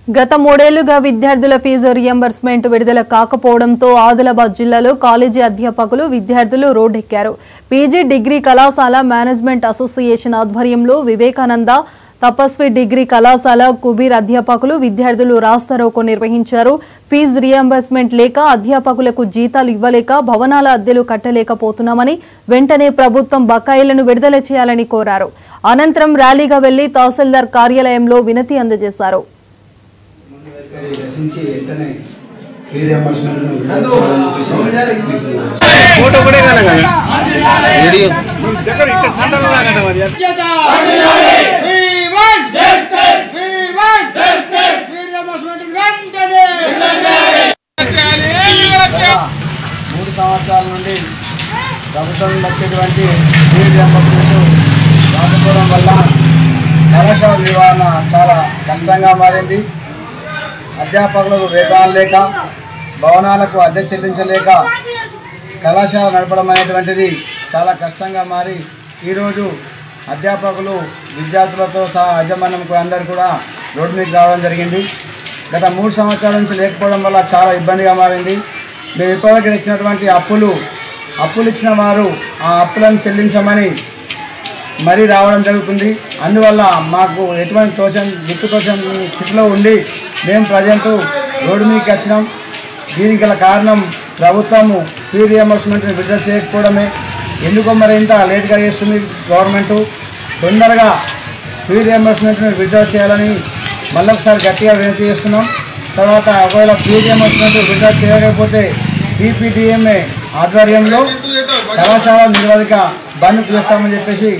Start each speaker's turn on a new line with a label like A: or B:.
A: గత 3 ఏళ్లుగా విద్యార్థుల ఫీజు రియంబర్స్మెంట్ విడుదల కాకపోవడంతో ఆదిలాబాద్ జిల్లాలో కాలేజీ అధ్యాపకులు విద్యార్థులు రోడ్డెక్కారు. పీజీ డిగ్రీ కళాశాల మేనేజ్మెంట్ అసోసియేషన్ ఆధ్వర్యంలో వివేకానంద తపస్వి డిగ్రీ కళాశాల కుబీర్ అధ్యాపకులు విద్యార్థులు రాస్తారోకో నిర్వహించారు. ఫీజు రియంబర్స్మెంట్ లేక అధ్యాపకులకు జీతాలు ఇవ్వలేక భవనాల అద్దెలు కట్టలేకపోతున్నామని వెంటనే ప్రభుత్వం బకాయిలను విడుదల చేయాలని కోరారు. అనంతరం ర్యాలీగా వెళ్లి తహసీల్దార్ కార్యాలయంలో వినతి అందజేశారు.
B: మూడు సంవత్సరాల నుండి ప్రభుత్వం వచ్చేటువంటి ఫీజు రియంబర్స్మెంట్ రాకపోవడం వల్ల కళాశాల నిర్వహణ చాలా కష్టంగా మారింది. అధ్యాపకులకు వేతనాలు లేక భవనాలకు అద్దె చెల్లించలేక కళాశాల నడపడం అనేటువంటిది చాలా కష్టంగా మారి ఈరోజు అధ్యాపకులు విద్యార్థులతో సహా యాజమాన్యం అందరూ కూడా రోడ్డు మీద రావడం జరిగింది. గత 3 సంవత్సరాల నుంచి లేకపోవడం వల్ల చాలా ఇబ్బందిగా మారింది. మేము ఇప్పటివరకు ఇచ్చినటువంటి అప్పులు ఇచ్చిన వారు ఆ అప్పులను చెల్లించమని మరీ రావడం జరుగుతుంది. అందువల్ల మాకు ఎటువంటి దిక్కుతోచని స్థితిలో ఉండి మేము ప్రజెంట్ రోడ్డు మీదకి వచ్చినాం. దీనికి గల కారణం ప్రభుత్వము ఫీజు రియంబర్స్మెంట్ని విడుదల చేయకపోవడమే. ఎందుకో మరి ఇంత లేట్గా చేస్తుంది గవర్నమెంటు. తొందరగా ఫీజు రియంబర్స్మెంట్ని విడుదల చేయాలని మళ్ళొకసారి గట్టిగా వినతి చేస్తున్నాం. తర్వాత ఒకవేళ ఫీజు రియంబర్స్మెంట్ విడుదల చేయకపోతే PPTMA ఆధ్వర్యంలో కళాశాల నిర్వాధిక బంద్ చేస్తామని చెప్పేసి